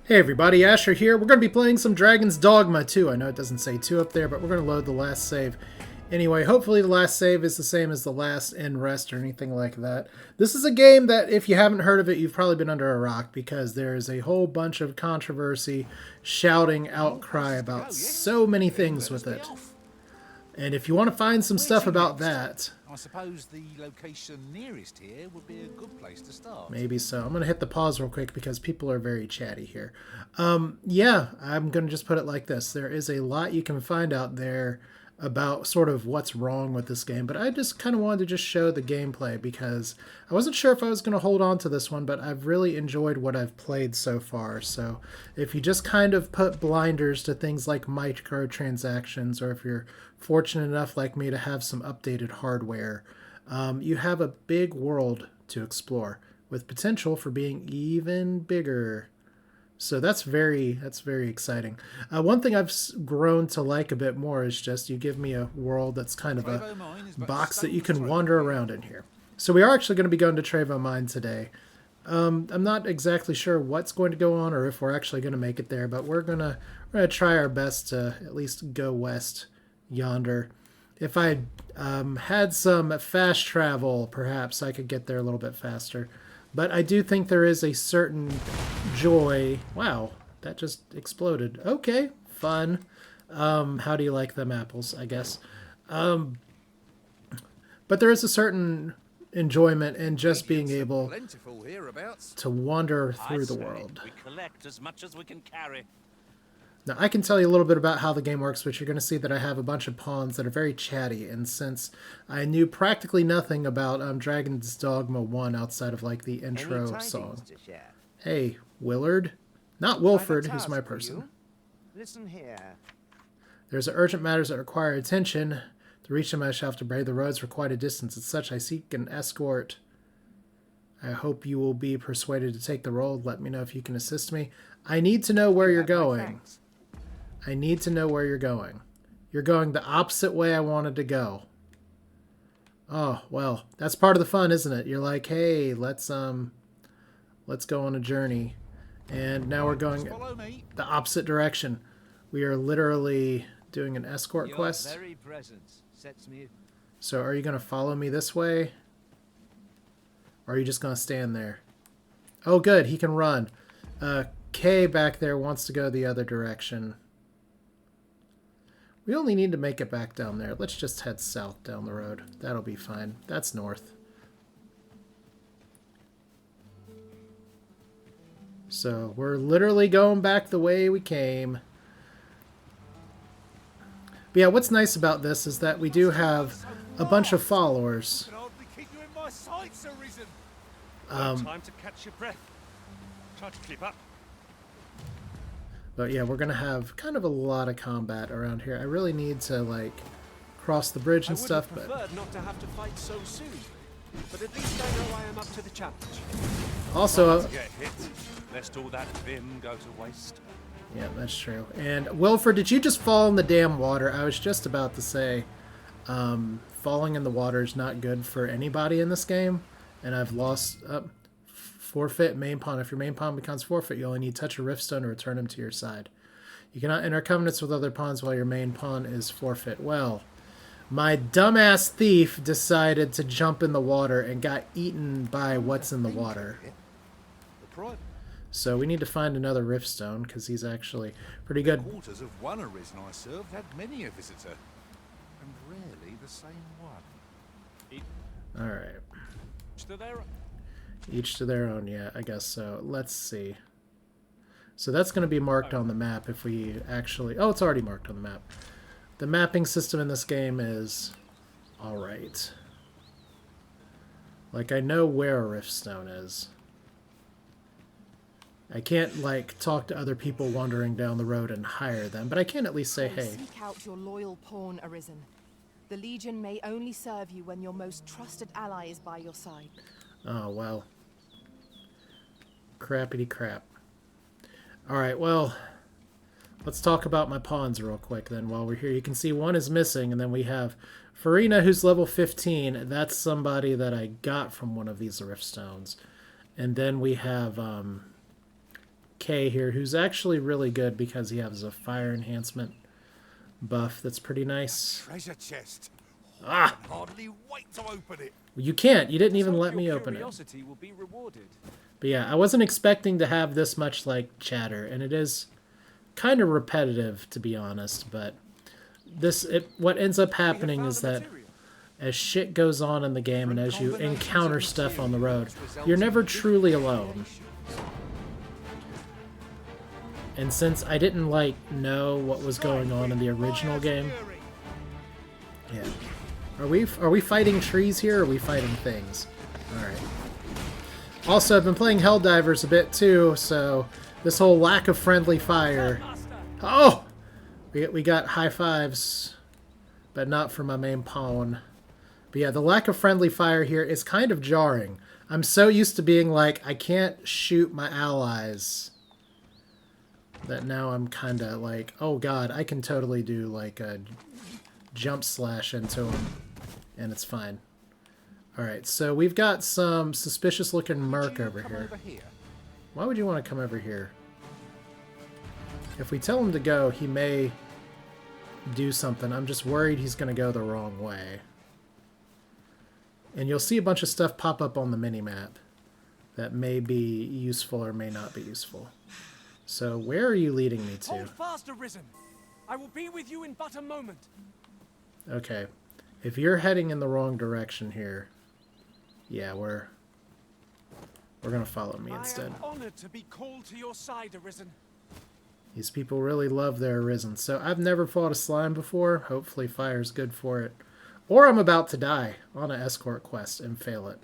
Hey everybody, Asher here. We're going to be playing some Dragon's Dogma 2. I know it doesn't say 2 up there, but we're going to load the last save. Anyway, hopefully the last save is the same as the last end rest or anything like that. This is a game that, if you haven't heard of it, you've probably been under a rock because there is a whole bunch of controversy, shouting, outcry about so many things with it. And if you want to find some stuff about that... I suppose the location nearest here would be a good place to start. Maybe so. I'm going to hit the pause real quick because people are very chatty here. Yeah, I'm going to just put it like this. There is a lot you can find out there about sort of what's wrong with this game, but I just kind of wanted to just show the gameplay because I wasn't sure if I was going to hold on to this one, but I've really enjoyed what I've played so far. So if you just kind of put blinders to things like microtransactions, or if you're fortunate enough like me to have some updated hardware, you have a big world to explore with potential for being even bigger. So that's very exciting. One thing I've grown to like a bit more is just you give me a world that's kind of a box that you can wander around in here. So we are actually going to be going to Trevo Mine today. I'm not exactly sure what's going to go on or if we're actually going to make it there, but we're gonna try our best to at least go west yonder. If I had some fast travel, perhaps I could get there a little bit faster. But I do think there is a certain joy. Wow, that just exploded. Okay, fun. How do you like them apples, I guess. But there is a certain enjoyment in just being able to wander through the world. We collect as much as we can carry. Now, I can tell you a little bit about how the game works, but you're going to see that I have a bunch of pawns that are very chatty, and since I knew practically nothing about Dragon's Dogma 1 outside of, like, the intro song. Hey, Willard. Not Wilford, who's my person. Listen here. There's urgent matters that require attention. To reach them, I shall have to brave the roads for quite a distance. As such, I seek an escort. I hope you will be persuaded to take the role. Let me know if you can assist me. I need to know where you're going. I need to know where you're going. You're going the opposite way I wanted to go. Oh, well, that's part of the fun, isn't it? You're like, hey, let's go on a journey. And now we're going the opposite direction. We are literally doing an escort quest. Very presence sets me. So are you going to follow me this way? Or are you just going to stand there? Oh, good. He can run. Kay back there wants to go the other direction. We only need to make it back down there. Let's just head south down the road. That'll be fine. That's north. So we're literally going back the way we came. But yeah, what's nice about this is that we do have a bunch of followers. Time to catch your breath. Try to keep up. But yeah, we're going to have kind of a lot of combat around here. I really need to, like, cross the bridge and stuff, but... not to have to fight so soon. But at least I know I am up to the challenge. Also... Get hit, lest all that vim go to waste. Yeah, that's true. And, Wilford, did you just fall in the damn water? I was just about to say, falling in the water is not good for anybody in this game. And I've lost... forfeit main pawn. If your main pawn becomes forfeit, you only need touch a riftstone to return him to your side. You cannot enter covenants with other pawns while your main pawn is forfeit. Well, my dumbass thief decided to jump in the water and got eaten by what's in the water. So we need to find another riftstone because he's actually pretty good. Quarters of one arisen I served had many a visitor, and rarely the same one. All right. Still there? Each to their own, yeah, I guess so. Let's see. So that's going to be marked on the map if we actually... Oh, it's already marked on the map. The mapping system in this game is alright. Like, I know where a riftstone is. I can't, like, talk to other people wandering down the road and hire them, but I can at least say, hey. Seek out your loyal pawn, Arisen. The Legion may only serve you when your most trusted ally is by your side. Oh, well. Crappity crap. Alright, well, let's talk about my pawns real quick then while we're here. You can see one is missing, and then we have Farina, who's level 15. That's somebody that I got from one of these riftstones. And then we have K here, who's actually really good because he has a fire enhancement buff that's pretty nice. Treasure chest. Ah! I can hardly wait to open it. You can't. You didn't Let's even hope let your me open it. curiosity will be rewarded. But yeah, I wasn't expecting to have this much, like, chatter, and it is kind of repetitive, to be honest, but what ends up happening is that as shit goes on in the game and as you encounter stuff on the road, you're never truly alone. And since I didn't, like, know what was going on in the original game... Yeah. Are we fighting trees here, or are we fighting things? Alright. Also, I've been playing Helldivers a bit, too, so this whole lack of friendly fire... Oh! We got high fives, but not for my main pawn. But yeah, the lack of friendly fire here is kind of jarring. I'm so used to being like, I can't shoot my allies, that now I'm kind of like, oh god, I can totally do like a jump slash into them, and it's fine. Alright, so we've got some suspicious looking merc over here. Why would you want to come over here? If we tell him to go, he may do something. I'm just worried he's going to go the wrong way. And you'll see a bunch of stuff pop up on the minimap that may be useful or may not be useful. So where are you leading me to? Hold fast, Arisen. I will be with you in but a moment. Okay. If you're heading in the wrong direction here, yeah, we're going to follow me instead. I am honored to be called to your side, Arisen. These people really love their Arisen. So I've never fought a slime before. Hopefully fire's good for it. Or I'm about to die on an escort quest and fail it.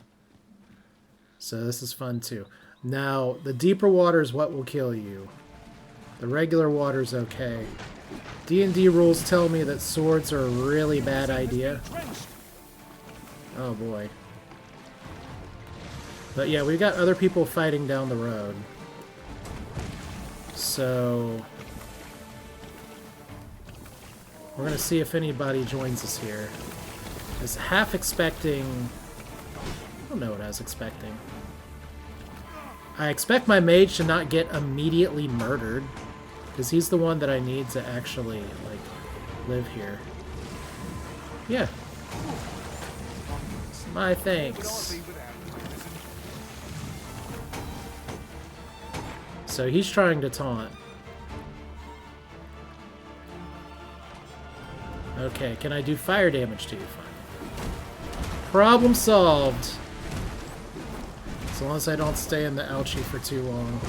So this is fun too. Now, the deeper water is what will kill you. The regular water's okay. D&D rules tell me that swords are a really bad idea. Oh boy. But yeah, we've got other people fighting down the road. So we're going to see if anybody joins us here. I was half expecting... I don't know what I was expecting. I expect my mage to not get immediately murdered, because he's the one that I need to actually, like, live here. Yeah. My thanks. So he's trying to taunt. Okay, can I do fire damage to you? Fine. Problem solved. As long as I don't stay in the ouchie for too long.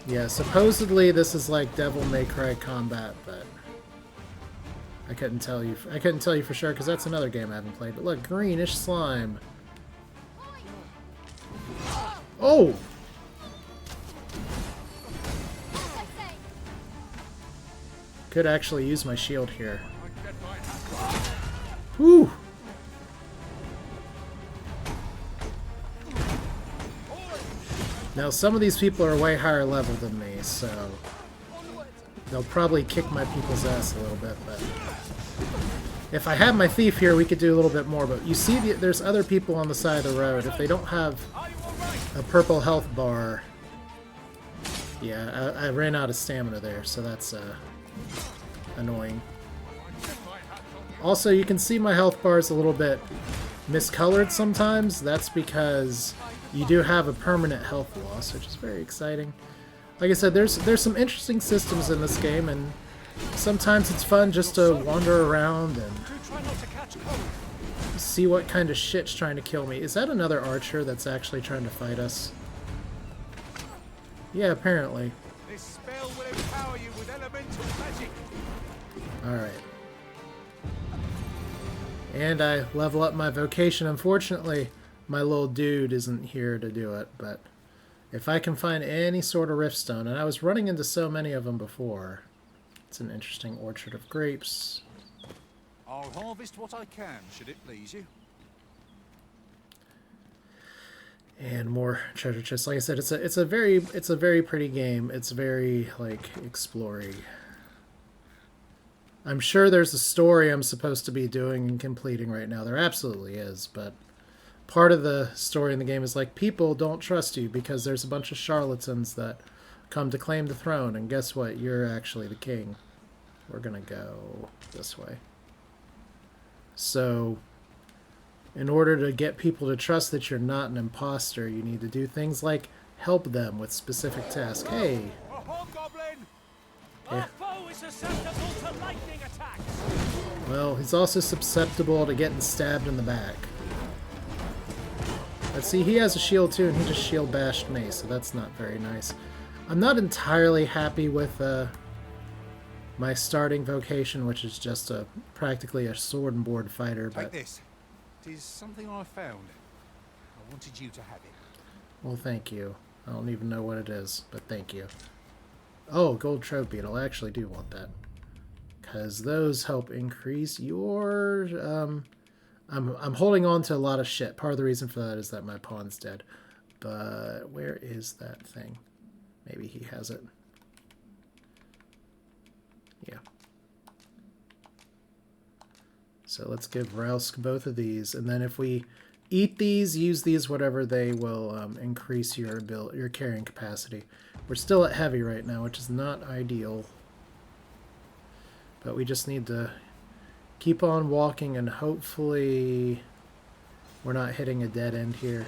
Yeah, supposedly this is like Devil May Cry combat, but I couldn't tell you. I couldn't tell you for sure because that's another game I haven't played. But look, greenish slime. Oh! Could actually use my shield here. Whew! Now, some of these people are way higher level than me, so they'll probably kick my people's ass a little bit, but if I had my thief here, we could do a little bit more, but you see there's other people on the side of the road. If they don't have a purple health bar... Yeah, I ran out of stamina there, so that's annoying. Also, you can see my health bar is a little bit miscolored sometimes. That's because you do have a permanent health loss, which is very exciting. Like I said, there's some interesting systems in this game, and sometimes it's fun just to wander around and see what kind of shit's trying to kill me. Is that another archer that's actually trying to fight us? Yeah, apparently. This spell will empower you with elemental magic. Alright. And I level up my vocation. Unfortunately, my little dude isn't here to do it, but if I can find any sort of riftstone, and I was running into so many of them before. It's an interesting orchard of grapes. I'll harvest what I can, should it please you. And more treasure chests. Like I said, it's a very pretty game. It's very like explory. I'm sure there's a story I'm supposed to be doing and completing right now. There absolutely is, but part of the story in the game is like, people don't trust you because there's a bunch of charlatans that come to claim the throne, and guess what? You're actually the king. We're gonna go this way. So, in order to get people to trust that you're not an imposter, you need to do things like help them with specific tasks. Hey! A hobgoblin! Yeah. Our foe is susceptible to lightning attacks! Well, he's also susceptible to getting stabbed in the back. Let's see, he has a shield too, and he just shield bashed me, so that's not very nice. I'm not entirely happy with my starting vocation, which is just practically a sword and board fighter. Take But this. It is something I found. I wanted you to have it. well, thank you. I don't even know what it is, but thank you. Oh, gold trove beetle. I actually do want that, because those help increase your. I'm holding on to a lot of shit. Part of the reason for that is that my pawn's dead. But where is that thing? Maybe he has it. Yeah. So let's give Rausk both of these, and then if we eat these, use these, whatever, they will increase your carrying capacity. We're still at heavy right now, which is not ideal. But we just need to keep on walking, and hopefully we're not hitting a dead end here.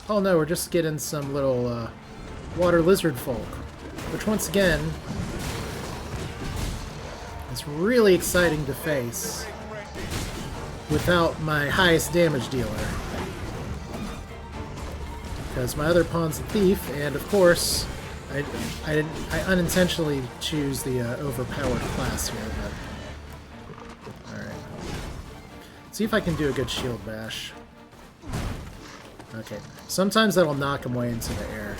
Oh no, we're just getting some little water lizard folk, which once again is really exciting to face without my highest damage dealer. Because my other pawn's a thief, and of course I unintentionally choose the overpowered class here, but alright. See if I can do a good shield bash. Okay. Sometimes that'll knock him way into the air.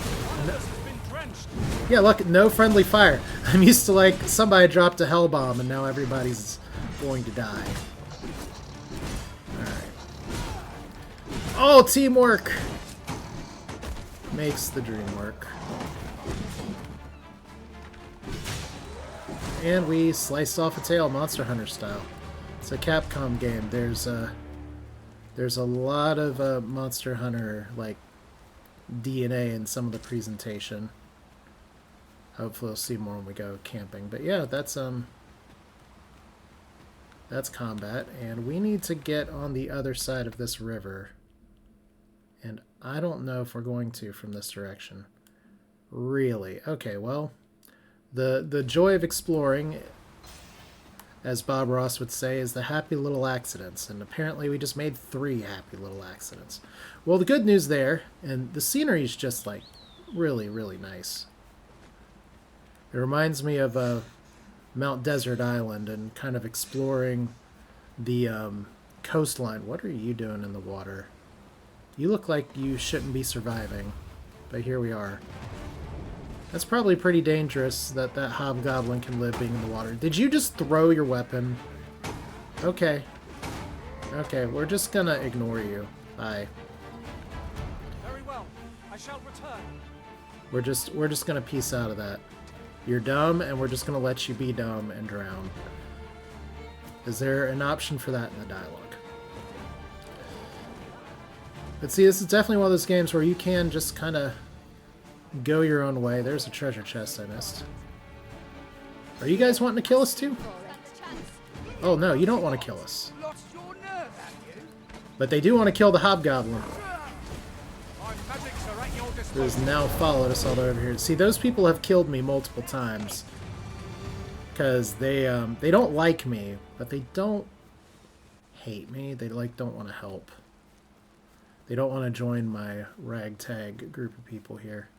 Yeah, look, no friendly fire. I'm used to, like, somebody dropped a hell bomb and now everybody's going to die. Alright. Oh, teamwork! Makes the dream work. And we sliced off a tail, Monster Hunter style. It's a Capcom game. There's a lot of Monster Hunter, like, DNA in some of the presentation. Hopefully we'll see more when we go camping. But yeah, that's combat, and we need to get on the other side of this river. And I don't know if we're going to from this direction. Really? Okay, well, the joy of exploring, as Bob Ross would say, is the happy little accidents. And apparently we just made 3 happy little accidents. Well, the good news there, and the scenery is just, like, really, really nice. It reminds me of Mount Desert Island and kind of exploring the coastline. What are you doing in the water? You look like you shouldn't be surviving, but here we are. That's probably pretty dangerous that hobgoblin can live being in the water. Did you just throw your weapon? Okay. Okay, we're just gonna ignore you. Bye. Very well. I shall return. We're just gonna peace out of that. You're dumb, and we're just gonna let you be dumb and drown. Is there an option for that in the dialogue? But see, this is definitely one of those games where you can just kind of go your own way. There's a treasure chest I missed. Are you guys wanting to kill us too? Oh no, you don't want to kill us. But they do want to kill the hobgoblin, who has now followed us all over here. See, those people have killed me multiple times because they don't like me, but they don't hate me. They don't want to help. They don't want to join my ragtag group of people here.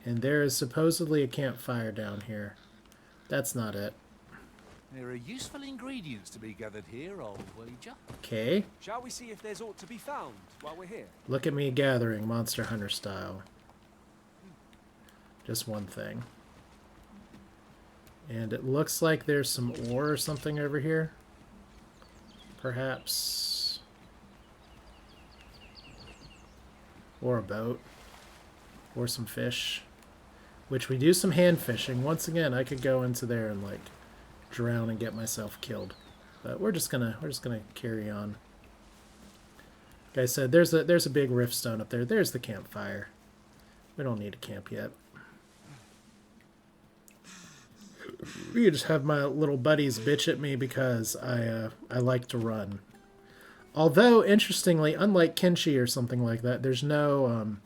And there is supposedly a campfire down here. That's not it. There are useful ingredients to be gathered here, I'll wager. Okay. Shall we see if there's aught to be found while we're here? Look at me gathering, Monster Hunter style. Just one thing. And it looks like there's some ore or something over here. Perhaps. Or a boat. Or some fish. Which we do some hand fishing. Once again, I could go into there and, like, drown and get myself killed. But we're just gonna carry on. Like I said, there's a big rift stone up there. There's the campfire. We don't need to camp yet. We could just have my little buddies bitch at me because I like to run. Although, interestingly, unlike Kenshi or something like that, there's no,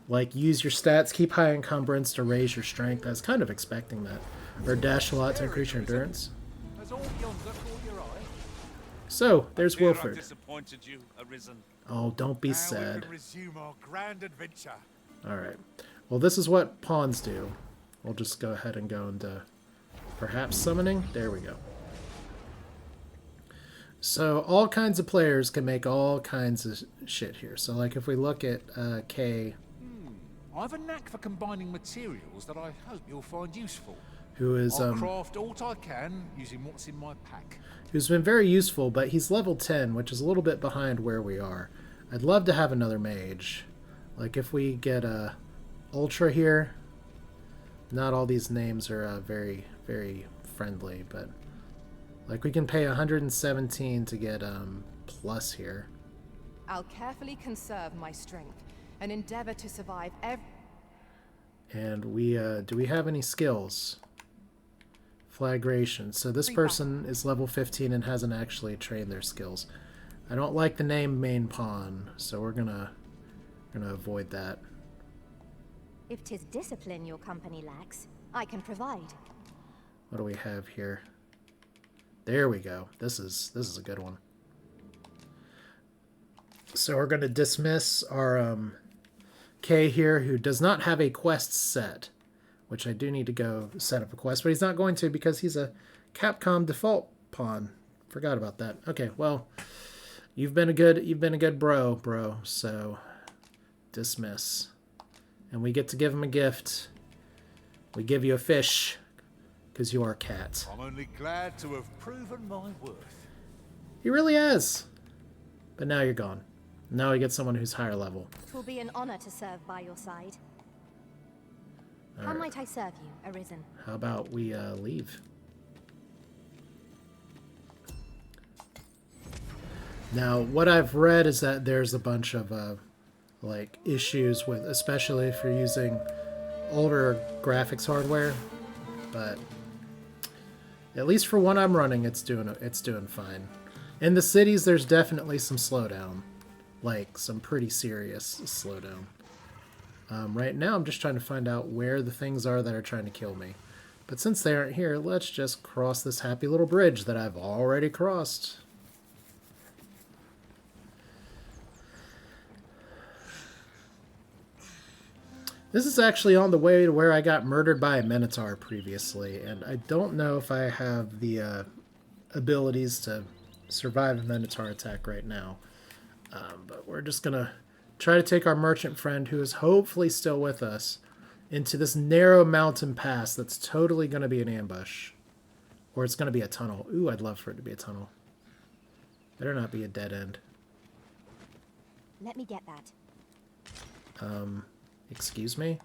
like, use your stats, keep high encumbrance to raise your strength. I was kind of expecting that. Or dash a lot to increase your endurance. Has all yonder caught your eye? So, there's Fear I've Wilford. disappointed you, Arisen. Oh, don't be Now we sad. can resume our grand adventure. Alright. Well, this is what pawns do. We'll just go ahead and go into perhaps summoning. There we go. So all kinds of players can make all kinds of shit here. So like if we look at Kay, I have a knack for combining materials that I hope you'll find useful. who is I'll craft all I can using what's in my pack. who's been very useful, but he's level 10, which is a little bit behind where we are. I'd love to have another mage. Like if we get a Ultra here, not all these names are very, very friendly, but like we can pay 117 to get plus here. I'll carefully conserve my strength and endeavor to survive every... And we do we have any skills? Flagration. So this person is level 15 and hasn't actually trained their skills. I don't like the name main pawn, so we're gonna avoid that. If 'tis discipline your company lacks, I can provide. What do we have here? There we go. This is a good one. So we're gonna dismiss our K here, who does not have a quest set, which I do need to go set up a quest, but he's not going to because he's a Capcom default pawn. Forgot about that. Okay, well, you've been a good bro. So dismiss, and we get to give him a gift. We give you a fish because you are a cat. I'm only glad to have proven my worth. He really has. But now you're gone. Now we get someone who's higher level. Twill be an honor to serve by your side. How Alright. might I serve you, Arisen? How about we leave? Now, what I've read is that there's a bunch of like issues with, especially if you're using older graphics hardware, but at least for what I'm running, it's doing fine. In the cities, there's definitely some slowdown, like some pretty serious slowdown. Right now, I'm just trying to find out where the things are that are trying to kill me. But since they aren't here, let's just cross this happy little bridge that I've already crossed. This is actually on the way to where I got murdered by a Minotaur previously, and I don't know if I have the abilities to survive a Minotaur attack right now. But we're just gonna try to take our merchant friend, who is hopefully still with us, into this narrow mountain pass that's totally gonna be an ambush. Or it's gonna be a tunnel. Ooh, I'd love for it to be a tunnel. Better not be a dead end. Let me get that. Excuse me?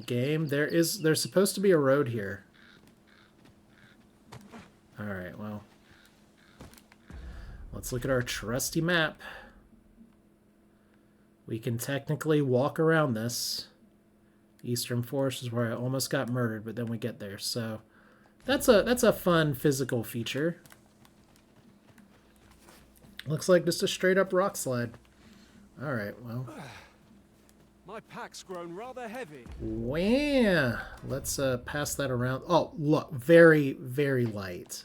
Game, there's supposed to be a road here. Alright, well. Let's look at our trusty map. We can technically walk around this. Eastern Forest is where I almost got murdered, but then we get there, so that's a fun physical feature. Looks like just a straight up rock slide. Alright, well. My pack's grown rather heavy. Wow. Let's pass that around. Oh, look. Very, very light.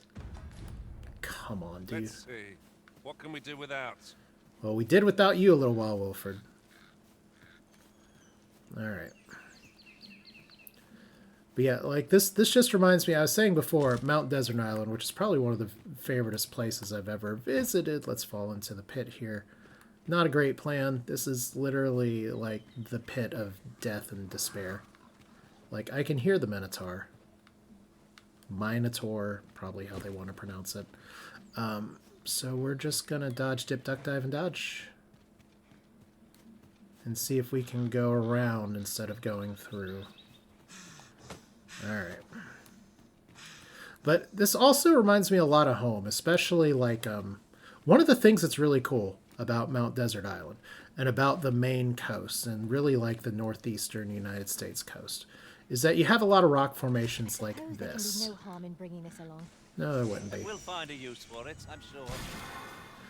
Come on, dude. Let's see. What can we do without? Well, we did without you a little while, Wilford. Alright. But yeah, like this just reminds me, I was saying before, Mount Desert Island, which is probably one of the favoriteest places I've ever visited. Let's fall into the pit here. Not a great plan. This is literally like the pit of death and despair. Like, I can hear the Minotaur. Minotaur, probably how they want to pronounce it. So we're just gonna dodge, dip, duck, dive, and dodge. And see if we can go around instead of going through. Alright. But this also reminds me a lot of home, especially like one of the things that's really cool about Mount Desert Island and about the Maine coast and really like the northeastern United States coast is that you have a lot of rock formations like Suppose there can be this. no harm in bringing this along. No, there wouldn't be. We'll find a use for it, I'm sure.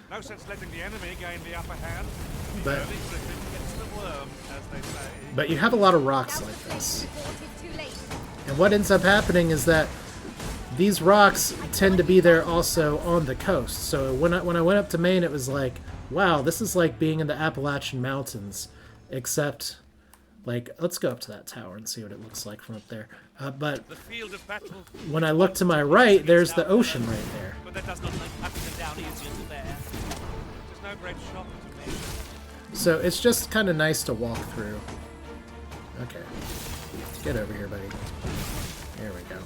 No sense letting the enemy gain the upper hand. The But- early griffin gets the worm, as they say. But you have a lot of rocks Now like the this. report is too late. And what ends up happening is that these rocks tend to be there also on the coast. So when I went up to Maine, it was like, wow, this is like being in the Appalachian Mountains, except, like, let's go up to that tower and see what it looks like from up there. But The field of battle. when I look to my right, there's the ocean right there. But that does not make up and down easier to bear. There's no great shock to me. So it's just kind of nice to walk through. Okay. Get over here, buddy. There we go.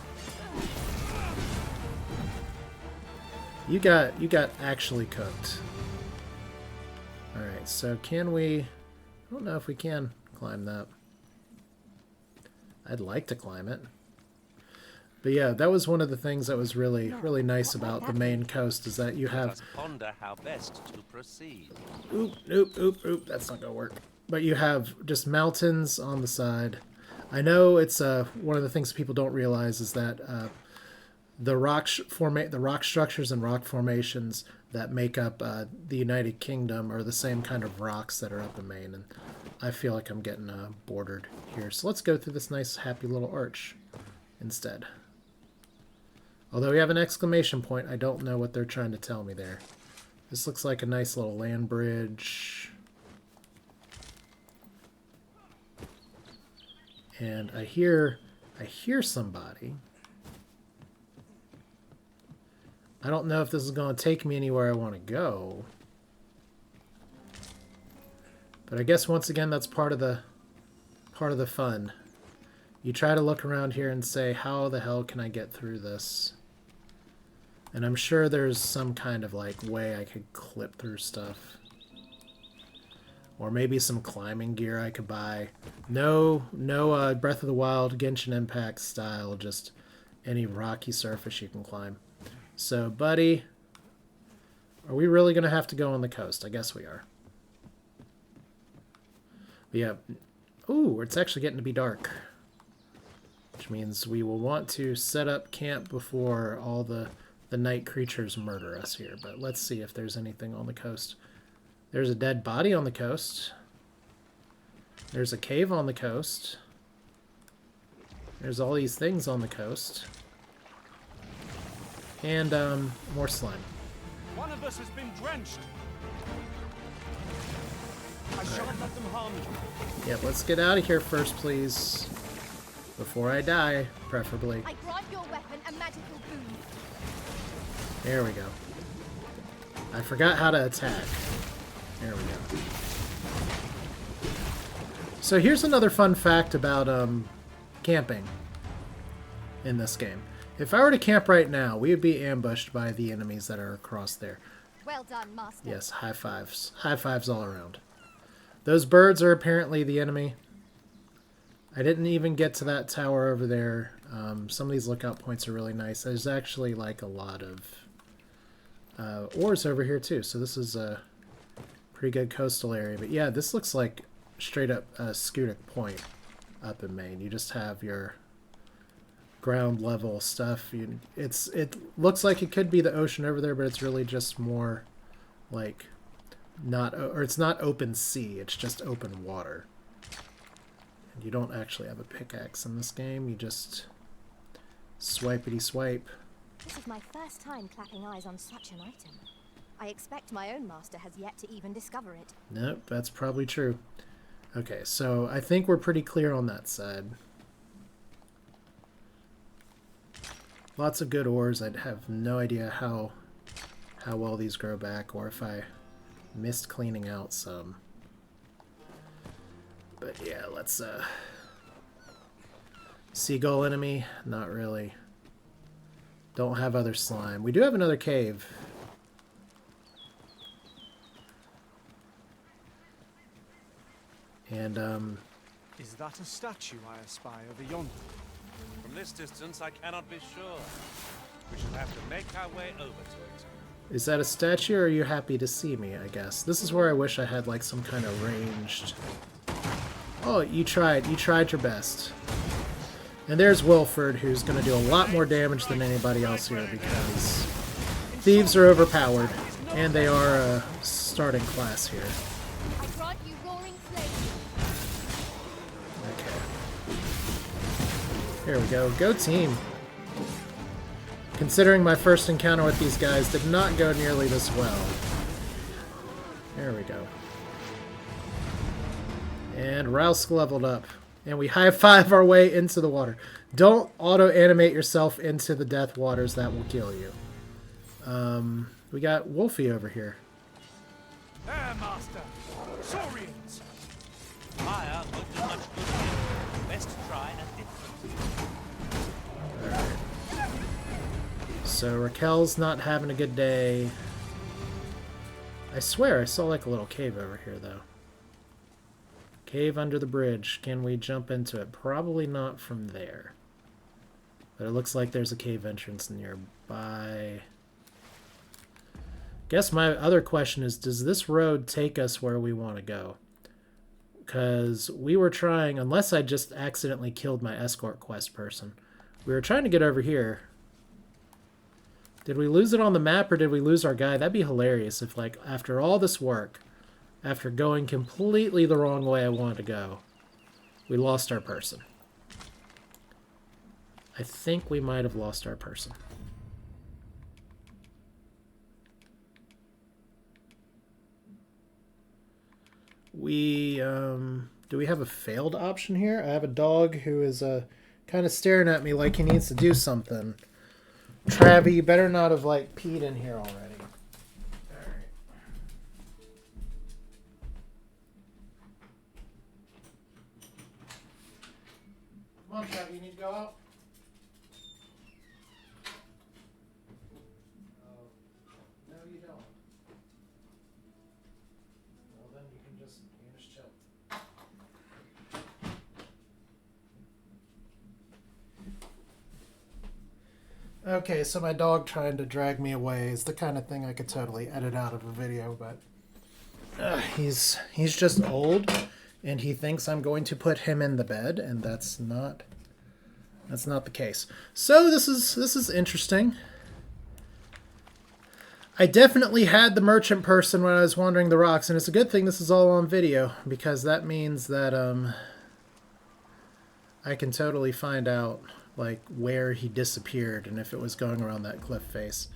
You got actually cooked. Alright, so can we... I don't know if we can climb that. I'd like to climb it. But yeah, that was one of the things that was really nice about the Maine coast is that you Let have... us ponder how best to proceed. Oop, that's not gonna work. But you have just mountains on the side. I know it's one of the things people don't realize is that the rock structures and rock formations that make up the United Kingdom are the same kind of rocks that are up in Maine, and I feel like I'm getting bordered here. So let's go through this nice, happy little arch instead. Although we have an exclamation point, I don't know what they're trying to tell me there. This looks like a nice little land bridge. And I hear somebody. I don't know if this is going to take me anywhere I want to go. But I guess once again that's part of the fun. You try to look around here and say, how the hell can I get through this? And I'm sure there's some kind of like way I could clip through stuff. Or maybe some climbing gear I could buy. No Breath of the Wild, Genshin Impact style, just any rocky surface you can climb. So, buddy, are we really going to have to go on the coast? I guess we are. But yeah. Ooh, it's actually getting to be dark. Which means we will want to set up camp before all the night creatures murder us here. But let's see if there's anything on the coast. There's a dead body on the coast. There's a cave on the coast. There's all these things on the coast. And, more slime. One of us has been drenched. I shan't let them harm you. Yep, let's get out of here first, please. Before I die, preferably. I grant your weapon a magical boon. There we go. I forgot how to attack. There we go. So here's another fun fact about camping in this game. If I were to camp right now, we would be ambushed by the enemies that are across there. Well done, Master. Yes, high fives. High fives all around. Those birds are apparently the enemy. I didn't even get to that tower over there. Some of these lookout points are really nice. There's actually like a lot of ores over here too, so this is a pretty good coastal area. But yeah, this looks like straight up Skutik Point up in Maine. You just have your ground level stuff. It looks like it could be the ocean over there, but it's really just more like it's not open sea. It's just open water. And you don't actually have a pickaxe in this game. You just swipety swipe. This is my first time clapping eyes on such an item. I expect my own master has yet to even discover it. Nope, that's probably true. Okay, so I think we're pretty clear on that side. Lots of good ores. I have no idea how well these grow back, or if I missed cleaning out some. But yeah, let's seagull enemy, not really. Don't have other slime. We do have another cave. And Is that a statue I espy over yonder? From this distance, I cannot be sure. We shall have to make our way over to it. Is that a statue, or are you happy to see me, I guess? This is where I wish I had, like, some kind of ranged... Oh, you tried your best. And there's Wilford, who's going to do a lot more damage than anybody else here, because thieves are overpowered, and they are a starting class here. I grant you roaring flame. Okay. Here we go. Go team! Considering my first encounter with these guys did not go nearly this well. There we go. And Rousk leveled up. And we high-five our way into the water. Don't auto-animate yourself into the death waters. That will kill you. We got Wolfie over here. There, Master! Saurians! Fire would do much good here. Best try a different. So Raquel's not having a good day. I swear I saw like a little cave over here, though. Cave under the bridge. Can we jump into it? Probably not from there. But it looks like there's a cave entrance nearby. Guess my other question is, does this road take us where we want to go? Because we were trying, unless I just accidentally killed my escort quest person, we were trying to get over here. Did we lose it on the map, or did we lose our guy? That'd be hilarious if, like, after all this work, after going completely the wrong way I wanted to go, we lost our person. I think we might have lost our person. Do we have a failed option here? I have a dog who is kind of staring at me like he needs to do something. Travi, you better not have, like, peed in here already. Alright. Come on, Travi, you need to go out? Oh, no, you don't. Well, then you can just chill. Okay, so my dog trying to drag me away is the kind of thing I could totally edit out of a video, but he's just old, and he thinks I'm going to put him in the bed, and that's not the case. So this is interesting. I definitely had the merchant person when I was wandering the rocks, and it's a good thing this is all on video, because that means that I can totally find out, like, where he disappeared and if it was going around that cliff face.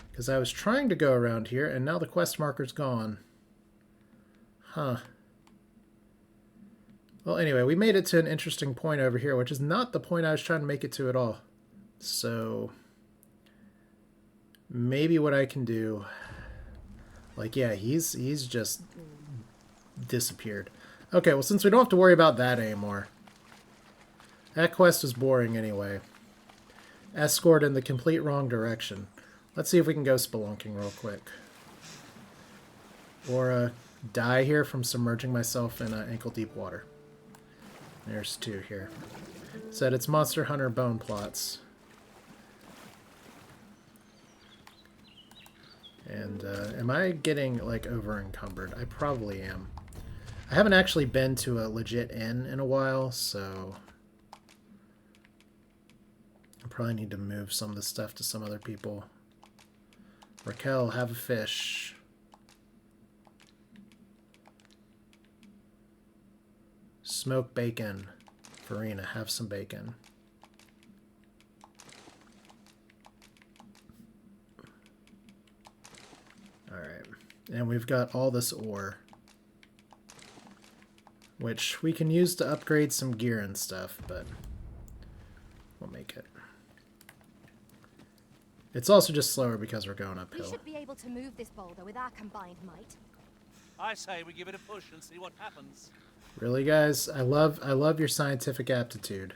Because I was trying to go around here, and now the quest marker's gone. Huh. Well, anyway, we made it to an interesting point over here, which is not the point I was trying to make it to at all. So maybe what I can do... Like, yeah, he's just disappeared. Okay, well, since we don't have to worry about that anymore... That quest was boring anyway. Escort in the complete wrong direction. Let's see if we can go spelunking real quick. Or die here from submerging myself in ankle-deep water. There's two here. Said it's Monster Hunter bone plots. And am I getting, like, over-encumbered? I probably am. I haven't actually been to a legit inn in a while, so... I probably need to move some of this stuff to some other people. Raquel, have a fish. Smoke bacon. Farina, have some bacon. Alright. And we've got all this ore, which we can use to upgrade some gear and stuff, but we'll make it. It's also just slower because we're going We uphill. should be able to move this boulder with our combined might. I say we give it a push and see what happens. Really, guys? I love your scientific aptitude.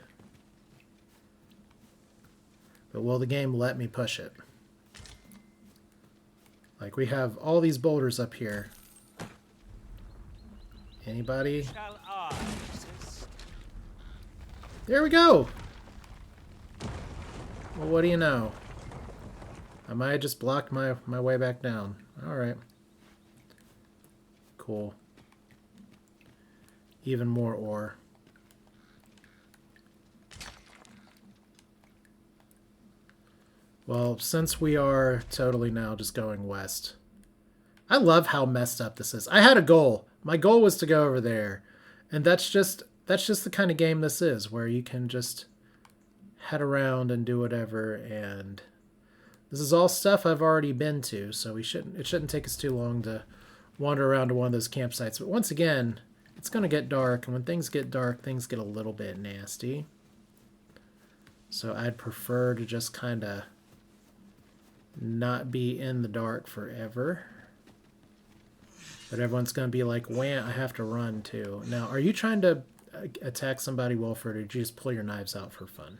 But will the game let me push it? Like, we have all these boulders up here. Anybody? Shall I insist? There we go! Well, what do you know? I might just block my way back down. Alright. Cool. Even more ore. Well, since we are totally now just going west. I love how messed up this is. I had a goal. My goal was to go over there. And that's just the kind of game this is, where you can just head around and do whatever. And this is all stuff I've already been to, so it shouldn't take us too long to wander around to one of those campsites. But once again, it's going to get dark, and when things get dark, things get a little bit nasty. So I'd prefer to just kind of not be in the dark forever. But everyone's going to be like, wham, I have to run too. Now, are you trying to attack somebody, Wilfred, or did you just pull your knives out for fun?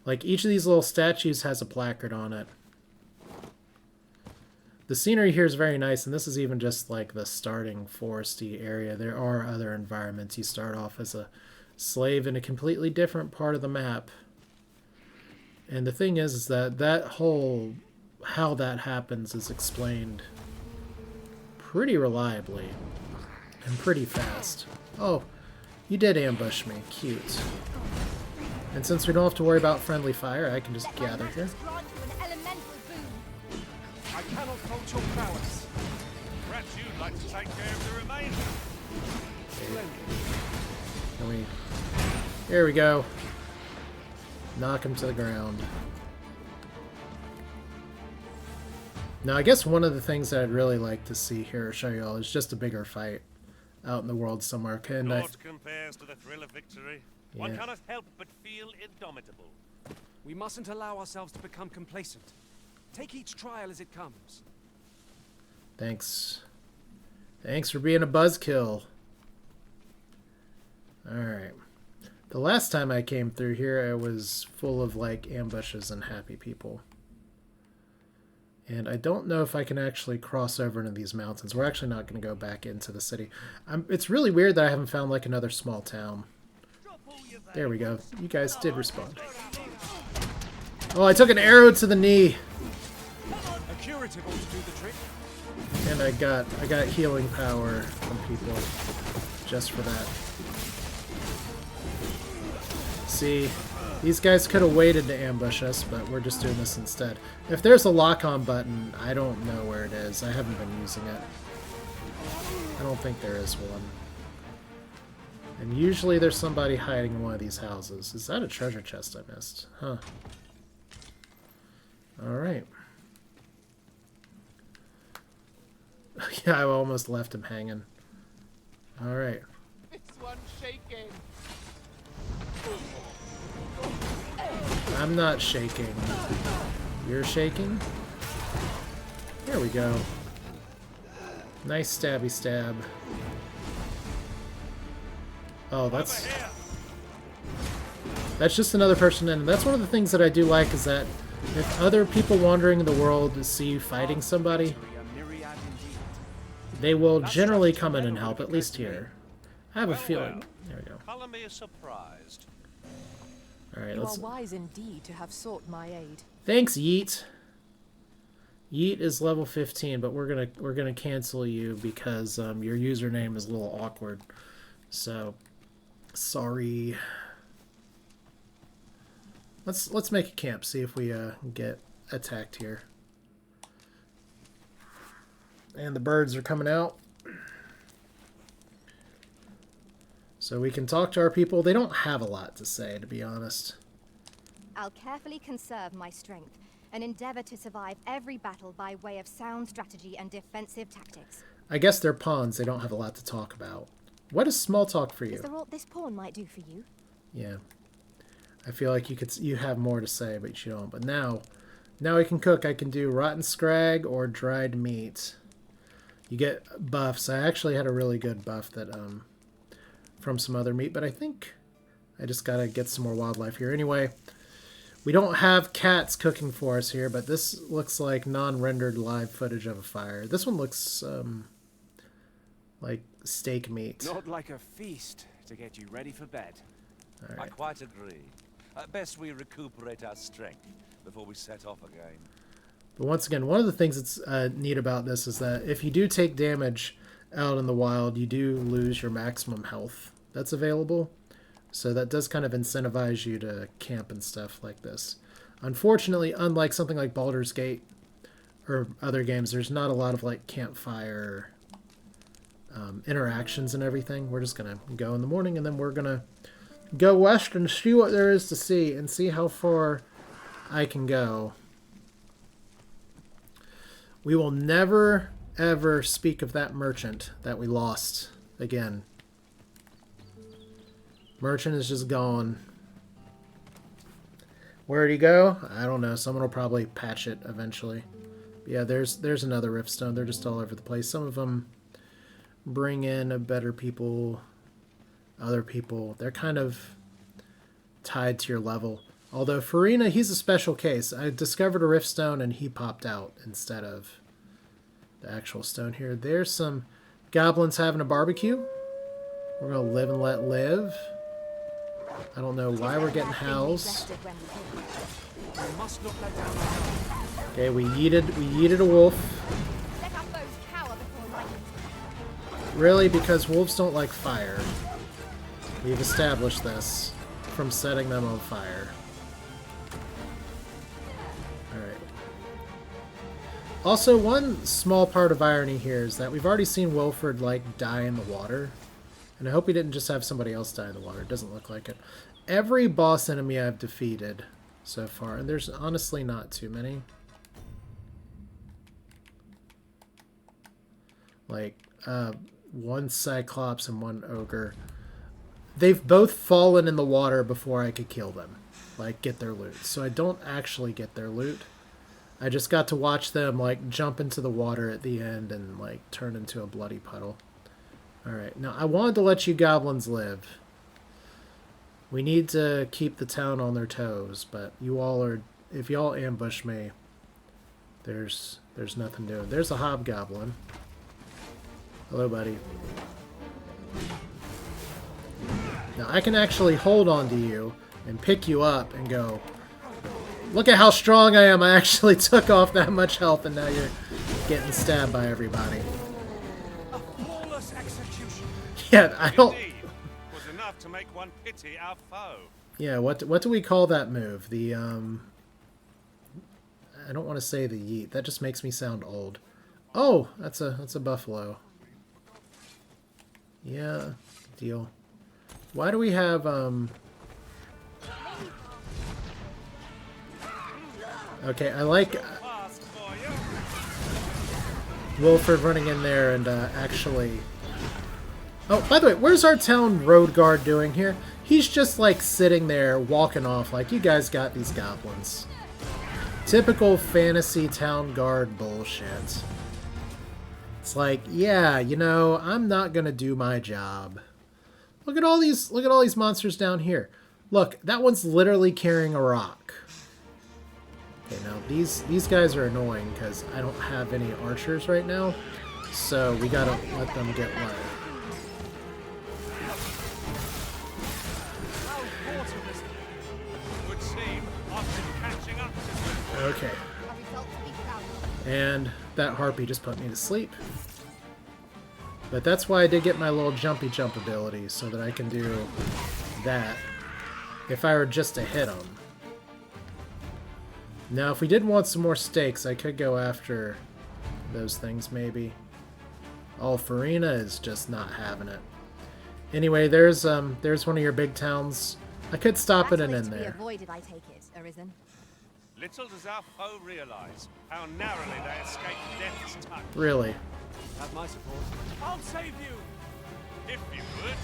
Like, each of these little statues has a placard on it. The scenery here is very nice, and this is even just like the starting foresty area. There are other environments. You start off as a slave in a completely different part of the map. And the thing is that whole, how that happens is explained pretty reliably and pretty fast. Oh, you did ambush me. Cute. And since we don't have to worry about friendly fire, I can just gather here. I cannot fault your prowess. Perhaps you'd like to take care of the remainder. Here we go. Knock him to the ground. Now, I guess one of the things that I'd really like to see here, show you all, is just a bigger fight out in the world somewhere. Naught compares to the thrill of victory. Yeah. One cannot help but feel indomitable. We mustn't allow ourselves to become complacent. Take each trial as it comes. Thanks. Thanks for being a buzzkill. Alright. The last time I came through here, it was full of, like, ambushes and happy people. And I don't know if I can actually cross over into these mountains. We're actually not going to go back into the city. It's really weird that I haven't found, like, another small town. There we go. You guys did respond. Oh, I took an arrow to the knee. A curative ought to do the trick. And I got healing power from people just for that. See, these guys could have waited to ambush us, but we're just doing this instead. If there's a lock-on button, I don't know where it is. I haven't been using it. I don't think there is one. And usually there's somebody hiding in one of these houses. Is that a treasure chest I missed? Huh. Alright. Yeah, I almost left him hanging. Alright. This one's shaking. I'm not shaking. You're shaking? There we go. Nice stabby stab. Oh, that's just another person in. That's one of the things that I do like, is that if other people wandering in the world see you fighting somebody, they will generally come in and help, at least here. I have a feeling. There we go. Color me surprised. Alright, You let's... are wise indeed to have sought my aid. Thanks, Yeet. Yeet is level 15, but we're gonna cancel you because your username is a little awkward. So, sorry. Let's make a camp. See if we get attacked here. And the birds are coming out. So we can talk to our people. They don't have a lot to say, to be honest. I'll carefully conserve my strength and endeavor to survive every battle by way of sound strategy and defensive tactics. I guess they're pawns. They don't have a lot to talk about. What is small talk for you? Is there aught this pawn might do for you? Yeah. I feel like you have more to say, but you don't. But now I can cook. I can do rotten scrag or dried meat. You get buffs. I actually had a really good buff that from some other meat, but I think I just gotta get some more wildlife here. Anyway, we don't have cats cooking for us here, but this looks like non-rendered live footage of a fire. This one looks like steak meat. Not like a feast to get you ready for bed. All I right. quite agree. Best we recuperate our strength before we set off again. But once again, one of the things that's neat about this is that if you do take damage out in the wild, you do lose your maximum health that's available. So that does kind of incentivize you to camp and stuff like this. Unfortunately, unlike something like Baldur's Gate or other games, there's not a lot of like campfire interactions and everything. We're just going to go in the morning and then we're going to go west and see what there is to see and see how far I can go. We will never, ever speak of that merchant that we lost again. Merchant is just gone. Where'd he go? I don't know. Someone will probably patch it eventually. But yeah, there's another riftstone. They're just all over the place. Some of them bring in a better people, other people. They're kind of tied to your level. Although Farina, he's a special case. I discovered a riftstone and he popped out instead of the actual stone here. There's some goblins having a barbecue. We're going to live and let live. I don't know why we're getting howls. Okay, we yeeted a wolf. Really? Because wolves don't like fire. We've established this from setting them on fire. Alright. Also, one small part of irony here is that we've already seen Wilfred, like, die in the water. And I hope he didn't just have somebody else die in the water. It doesn't look like it. Every boss enemy I've defeated so far, and there's honestly not too many. Like, one Cyclops and one Ogre. They've both fallen in the water before I could kill them. Like, get their loot. So I don't actually get their loot. I just got to watch them, like, jump into the water at the end and, like, turn into a bloody puddle. Alright, now I wanted to let you goblins live. We need to keep the town on their toes, but you all are... If y'all ambush me, there's nothing doing. There's a hobgoblin. Hello, buddy. Now I can actually hold on to you and pick you up and go, look at how strong I am. I actually took off that much health and now you're getting stabbed by everybody. Yeah, I don't... Was enough to make one pity our foe. Yeah, what do we call that move? The, I don't want to say the yeet. That just makes me sound old. Oh, that's a buffalo. Yeah, deal. Why do we have, Okay, I like Wilfred running in there and, actually... Oh, by the way, where's our town road guard doing here? He's just, like, sitting there, walking off, like, you guys got these goblins. Typical fantasy town guard bullshit. It's like, yeah, you know, I'm not gonna do my job. Look at all these monsters down here. Look, that one's literally carrying a rock. Okay, now, these guys are annoying, because I don't have any archers right now. So, we gotta let them get low. Okay. And that harpy just put me to sleep. But that's why I did get my little jumpy jump ability, so that I can do that if I were just to hit him. Now, if we did want some more stakes, I could go after those things, maybe. Oh, Farina is just not having it. Anyway, there's one of your big towns. I could stop it and end there. Avoided, I take it, Arisen. Little does our foe realize how narrowly they escaped death's touch. Really? Have my support. I'll save you! If you would.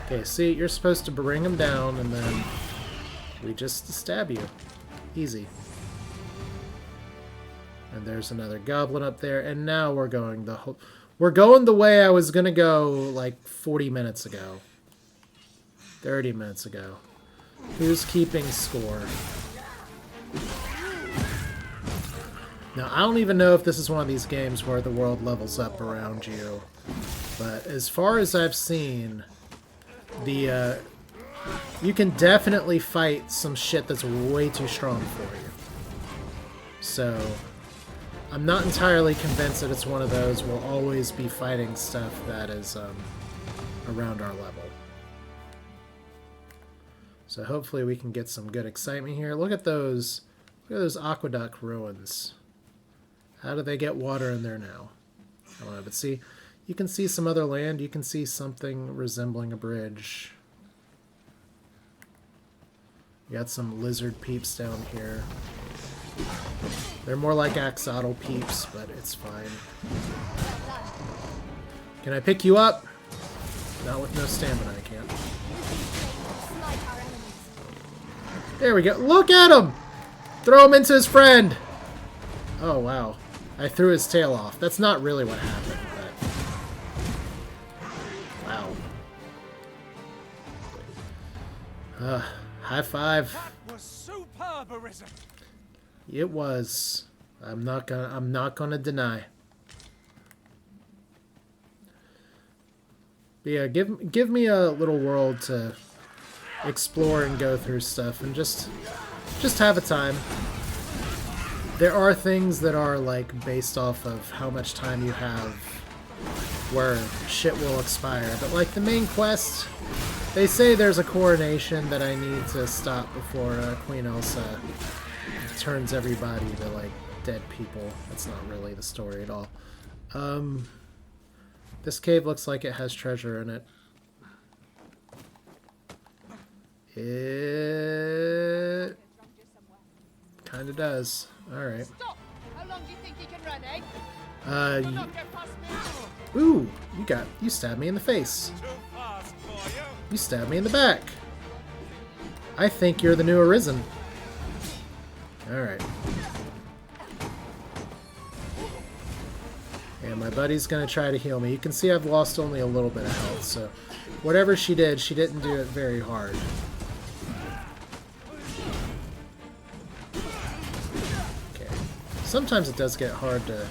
Okay, see, you're supposed to bring him down, and then we just stab you. Easy. And there's another goblin up there, and now we're going the way I was gonna go, like, 40 minutes ago. 30 minutes ago. Who's keeping score? Now, I don't even know if this is one of these games where the world levels up around you, but as far as I've seen, you can definitely fight some shit that's way too strong for you. So, I'm not entirely convinced that it's one of those we'll always be fighting stuff that is around our level. So hopefully we can get some good excitement here. Look at those aqueduct ruins. How do they get water in there now? I don't know, but see, you can see some other land. You can see something resembling a bridge. You got some lizard peeps down here. They're more like axolotl peeps, but it's fine. Can I pick you up? Not with no stamina, I can't. There we go. Look at him! Throw him into his friend! Oh, wow. I threw his tail off. That's not really what happened, but... Wow. High five. That was superb, Arisen. It was. I'm not gonna deny. But yeah, give me a little world to explore and go through stuff and just have a time. There are things that are like based off of how much time you have where shit will expire, but like the main quest, they say there's a coronation that I need to stop before Queen Elsa turns everybody to like dead people. That's not really the story at all. This cave looks like it has treasure in it. It kind of does. All right. Stop! How long do you think he can run, eh? Y- Not get past me. Ooh, you stabbed me in the face. Too fast for you. You stabbed me in the back. I think you're the new Arisen. Alright. And my buddy's gonna try to heal me. You can see I've lost only a little bit of health, so whatever she didn't do it very hard. Okay. Sometimes it does get hard to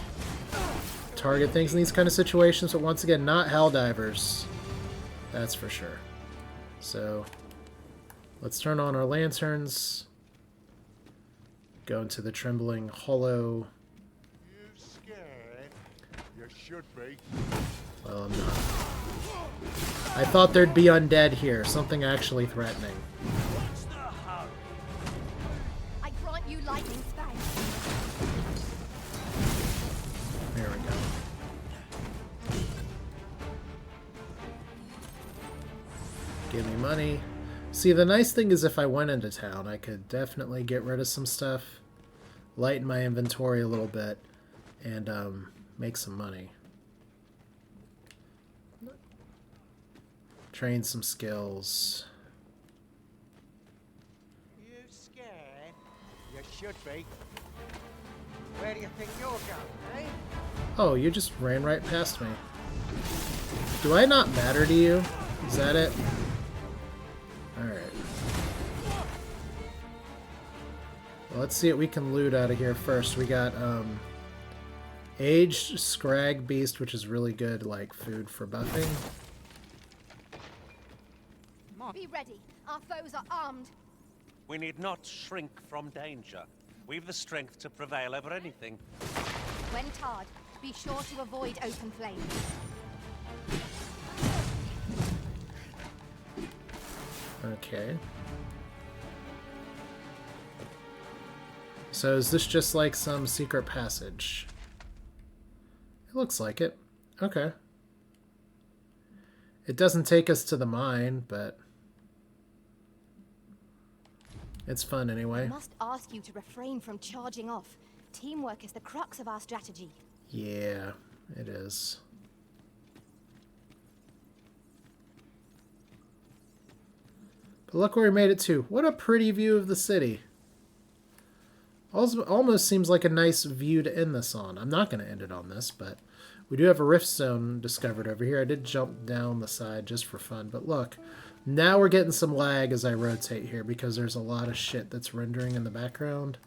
target things in these kind of situations, but once again, not Helldivers. That's for sure. So, let's turn on our lanterns. Go into the Trembling Hollow. You scared? You should be. Well, I'm not. I thought there'd be undead here. Something actually threatening. I grant you lightning spell. There we go. Give me money. See, the nice thing is if I went into town, I could definitely get rid of some stuff, lighten my inventory a little bit, and make some money. Train some skills. You scared? You should be. Where do you think you're going, eh? Oh, you just ran right past me. Do I not matter to you? Is that it? Alright. Well, let's see what we can loot out of here first. We got aged scrag beast, which is really good, like food for buffing. Be ready. Our foes are armed. We need not shrink from danger. We've the strength to prevail over anything. When tarred, be sure to avoid open flame. Okay. So is this just like some secret passage? It looks like it. Okay. It doesn't take us to the mine, but it's fun anyway. I must ask you to refrain from charging off. Teamwork is the crux of our strategy. Yeah, it is. But look where we made it to. What a pretty view of the city. Also, almost seems like a nice view to end this on. I'm not going to end it on this, but we do have a rift zone discovered over here. I did jump down the side just for fun, but look. Now we're getting some lag as I rotate here because there's a lot of shit that's rendering in the background.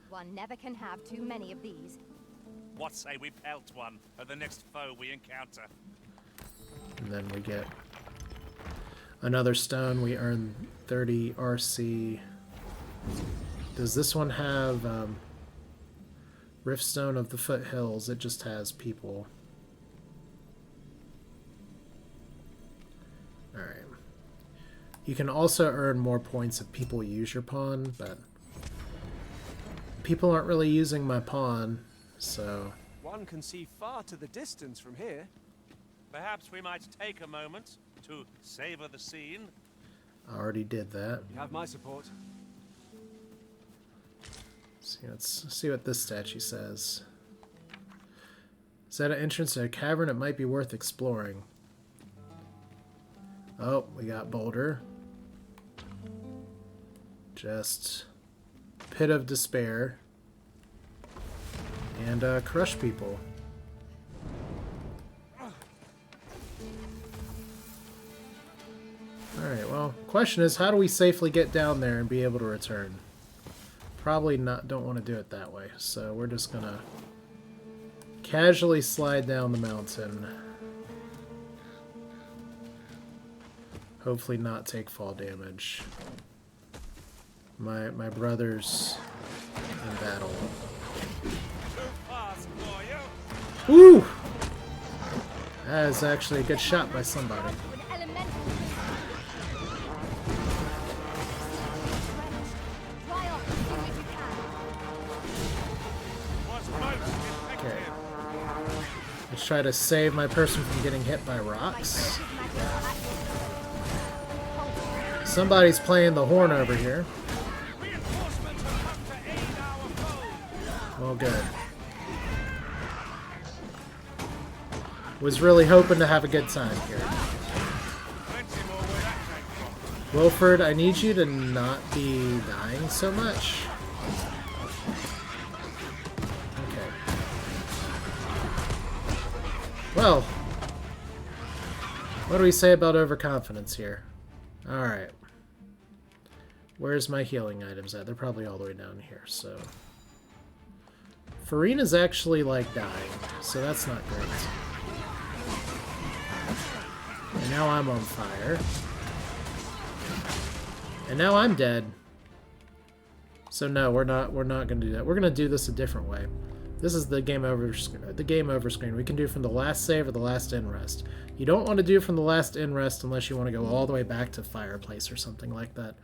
One never can have too many of these. What say we pelt one at the next foe we encounter? And then we get another stone. We earn 30 RC. Does this one have Riftstone of the Foothills. It just has people. Alright. You can also earn more points if people use your pawn, but people aren't really using my pawn, so... One can see far to the distance from here. Perhaps we might take a moment to savor the scene. I already did that. You have my support. Let's see what this statue says. Is that an entrance to a cavern? It might be worth exploring. Oh, we got Boulder. Just Pit of Despair. And Crush People. Alright, well, question is, how do we safely get down there and be able to return? Probably not, don't want to do it that way, so we're just gonna casually slide down the mountain. Hopefully not take fall damage. My brother's in battle. Woo! That is actually a good shot by somebody. Okay. Let's try to save my person from getting hit by rocks. Somebody's playing the horn over here. Well, good. Was really hoping to have a good time here. Wilford, I need you to not be dying so much. Okay. Well, what do we say about overconfidence here? Alright. Where's my healing items at? They're probably all the way down here, so... Farina's actually, like, dying, so that's not great. And now I'm on fire. And now I'm dead. So no, we're not gonna do that. We're gonna do this a different way. This is the game over screen. We can do from the last save or the last end rest. You don't want to do from the last end rest unless you want to go all the way back to Fireplace or something like that.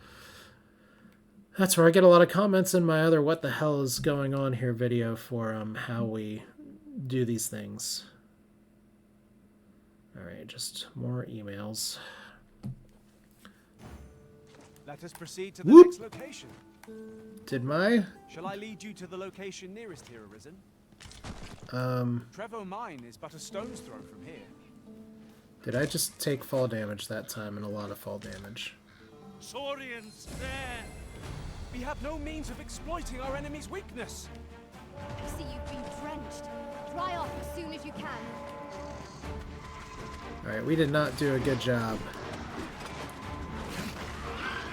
That's where I get a lot of comments in my other what the hell is going on here video for how we do these things. Alright, just more emails. Let us proceed to the next location. Did my... Shall I lead you to the location nearest here, Arisen? Trevo Mine is but a stone's throw from here. Did I just take fall damage that time, and a lot of fall damage? Saurians there! We have no means of exploiting our enemy's weakness. I see you've been drenched. Dry off as soon as you can. Alright, we did not do a good job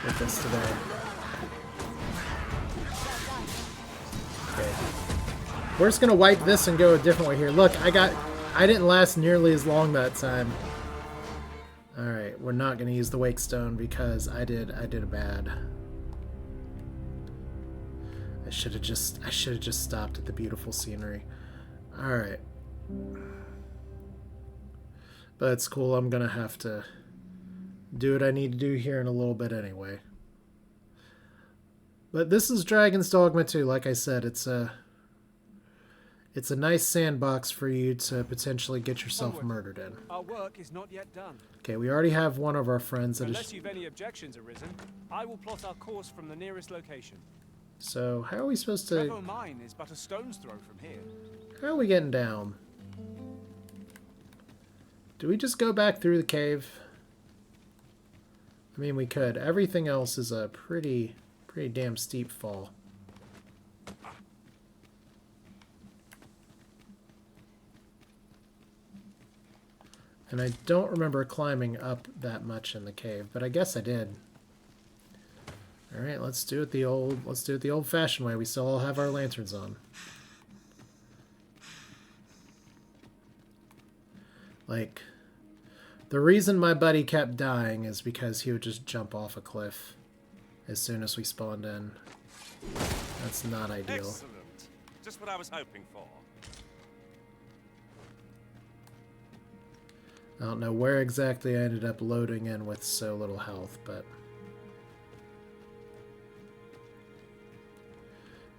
with this today. Okay. We're just gonna wipe this and go a different way here. Look, I didn't last nearly as long that time. Alright, we're not gonna use the Wake Stone because I did a bad. I should have just stopped at the beautiful scenery. Alright. But it's cool, I'm gonna have to do what I need to do here in a little bit anyway. But this is Dragon's Dogma 2, like I said, it's a nice sandbox for you to potentially get yourself murdered in. Our work is not yet done. Okay, we already have one of our friends that Unless you've any objections, Arisen, I will plot our course from the nearest location. So, how are we supposed to... Trevo Mine is but a stone's throw from here. How are we getting down? Do we just go back through the cave? I mean, we could. Everything else is a pretty damn steep fall. And I don't remember climbing up that much in the cave, but I guess I did. All right, let's do it the old-fashioned way. We still all have our lanterns on. Like, the reason my buddy kept dying is because he would just jump off a cliff as soon as we spawned in. That's not ideal. Excellent. Just what I was hoping for. I don't know where exactly I ended up loading in with so little health, but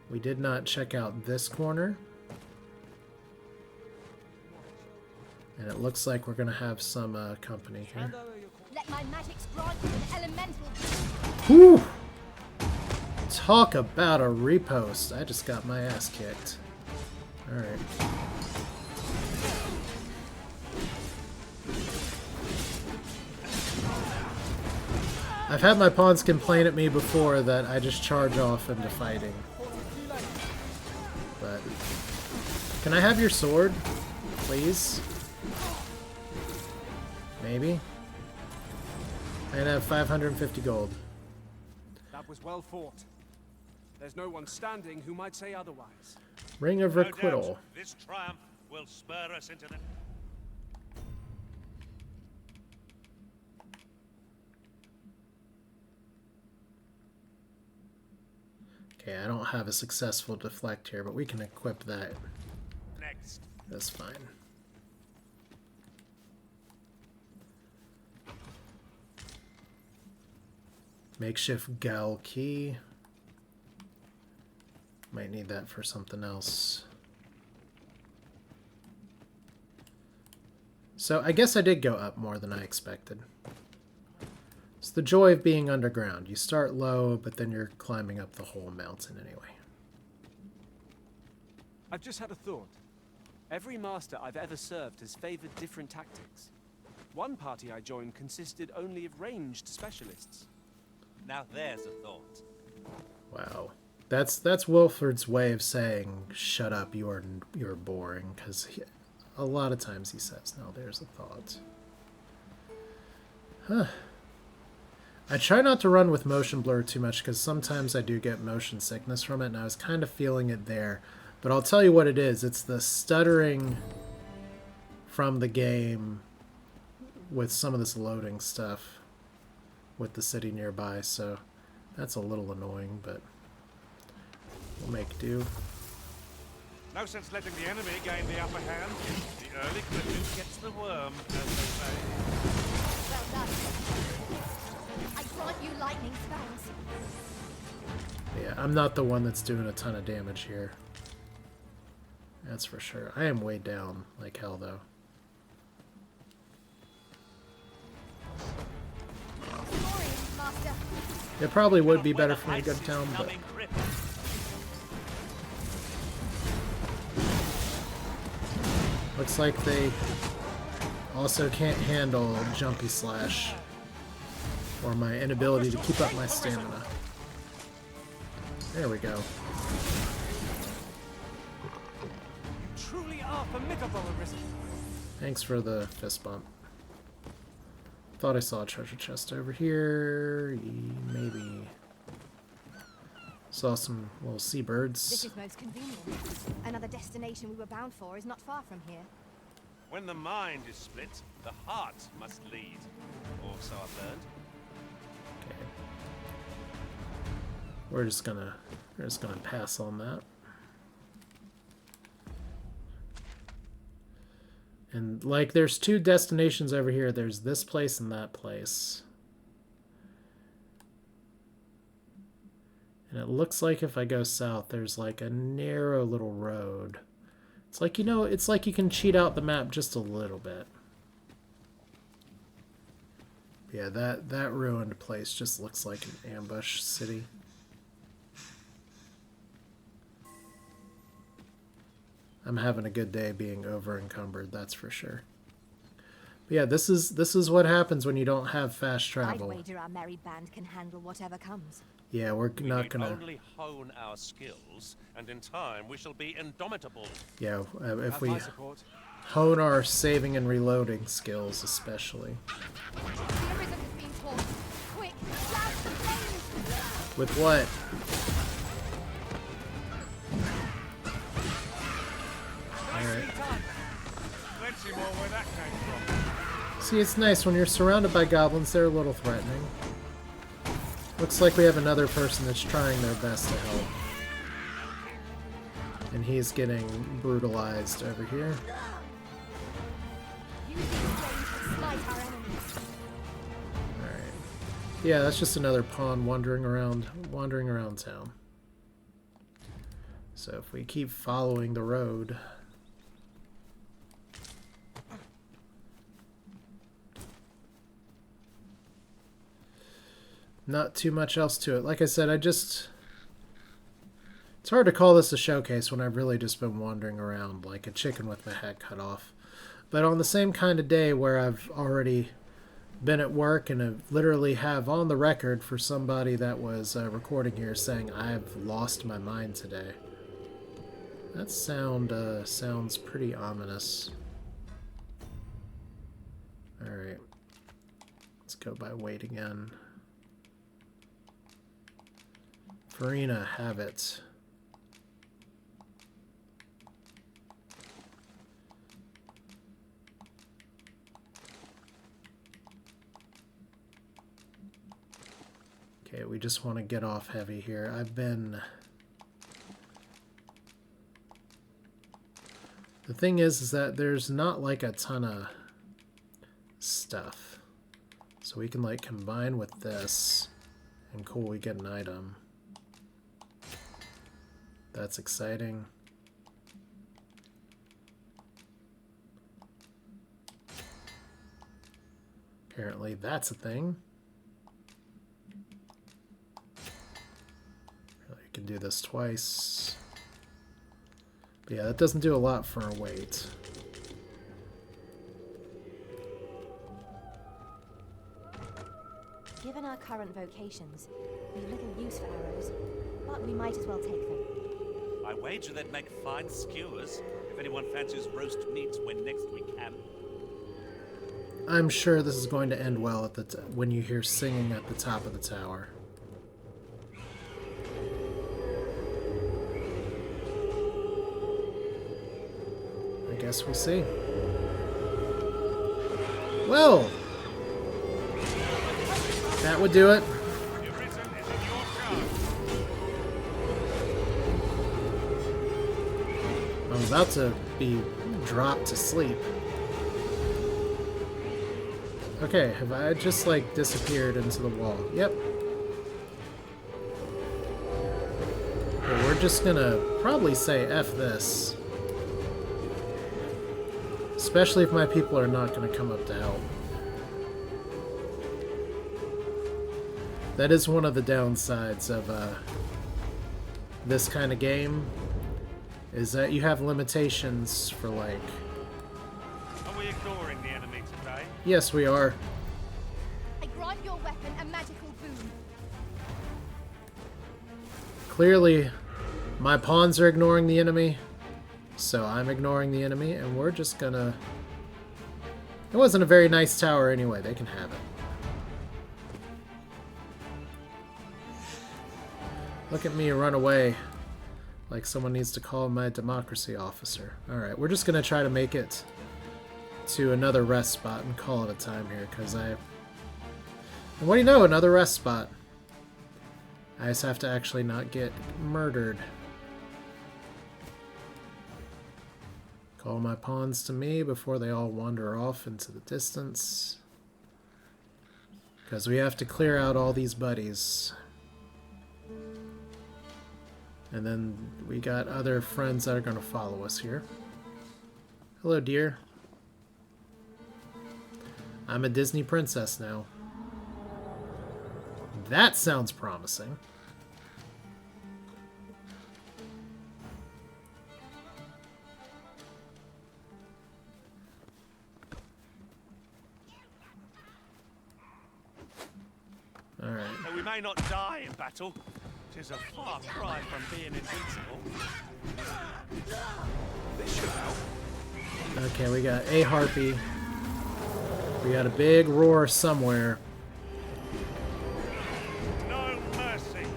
we did not check out this corner. And it looks like we're going to have some company here. Let my magics grant you an elemental. Whew! Talk about a repost. I just got my ass kicked. Alright. I've had my pawns complain at me before that I just charge off into fighting. But can I have your sword, please? Maybe? I'd have 550 gold. That was well fought. There's no one standing who might say otherwise. Ring of No Requital. doubt this triumph will spur us into the... Okay, I don't have a successful deflect here, but we can equip that. next. That's fine. Makeshift gal key. Might need that for something else. So I guess I did go up more than I expected. It's the joy of being underground. You start low, but then you're climbing up the whole mountain anyway. I've just had a thought. Every master I've ever served has favored different tactics. One party I joined consisted only of ranged specialists. Now there's a thought. Wow. That's Wilford's way of saying, shut up, you're boring, because a lot of times he says, now there's a thought. Huh. I try not to run with motion blur too much, because sometimes I do get motion sickness from it, and I was kind of feeling it there. But I'll tell you what it is. It's the stuttering from the game with some of this loading stuff with the city nearby, so that's a little annoying, but we'll make do. No sense letting the enemy gain the upper hand. The early Griffin gets the worm, as they say. Well done. I grant you lightning spells. Yeah, I'm not the one that's doing a ton of damage here. That's for sure. I am way down like hell, though. Glorious, Master. It probably would be better for me to go to town, but looks like they also can't handle Jumpy Slash or my inability to keep up my stamina. There we go. Truly are formidable, Arisen. Thanks for the fist bump. Thought I saw a treasure chest over here. Maybe. Saw some little This seabirds. is most convenient. Another destination we were bound for is not far from here. When the mind is split, the heart must lead. Or so I've learned. Okay. We're just gonna pass on that. And like there's two destinations over here. There's this place and that place. And it looks like if I go south, there's like a narrow little road. It's like, you know, it's like you can cheat out the map just a little bit. Yeah, that ruined place just looks like an ambush city. I'm having a good day being over encumbered, that's for sure. But yeah, this is what happens when you don't have fast travel. I'd wager our merry band can handle whatever comes. Yeah, we're We not need gonna. only hone our skills, and in time we shall be indomitable. Yeah, if Have we my support. hone our saving and reloading skills, especially. The Arisen has been taught. Quick, blast the flames! With what? Alright. Let's see more where that came from. See, it's nice when you're surrounded by goblins, they're a little threatening. Looks like we have another person that's trying their best to help. And he's getting brutalized over here. Use these flames to smite our enemies. Alright. Yeah, that's just another pawn wandering around town. So if we keep following the road... Not too much else to it. Like I said, it's hard to call this a showcase when I've really just been wandering around like a chicken with my head cut off. But on the same kind of day where I've already been at work and have literally have on the record for somebody that was recording here saying I've lost my mind today. That sounds pretty ominous. Alright. Let's go by weight again. Farina, have it. Okay, we just want to get off heavy here. The thing is that there's not like a ton of stuff. So we can like combine with this and cool, we get an item. That's exciting. Apparently that's a thing. You can do this twice. But yeah, that doesn't do a lot for our weight. Given our current vocations, we've little use for arrows, but we might as well take them. I wager they'd make fine skewers if anyone fancies roast meat when next we camp. I'm sure this is going to end well at when you hear singing at the top of the tower. I guess we'll see. Well, that would do it. I'm about to be dropped to sleep. Okay, have I just like disappeared into the wall? Yep. Okay, we're just gonna probably say F this. Especially if my people are not gonna come up to help. That is one of the downsides of this kind of game, is that you have limitations for like... Are we ignoring the enemy today? Yes, we are. I grant your weapon a magical boon. Clearly, my pawns are ignoring the enemy, so I'm ignoring the enemy, and we're just gonna... It wasn't a very nice tower anyway, they can have it. Look at me run away like someone needs to call my democracy officer. Alright, we're just gonna try to make it to another rest spot and call it a time here, because and what do you know, another rest spot. I just have to actually not get murdered. Call my pawns to me before they all wander off into the distance. Because we have to clear out all these buddies. And then we got other friends that are going to follow us here. Hello, dear. I'm a Disney princess now. That sounds promising. Alright. Though we may not die in battle, 'tis a far cry from being invincible. This should help. Okay, we got a harpy. We got a big roar somewhere. No mercy.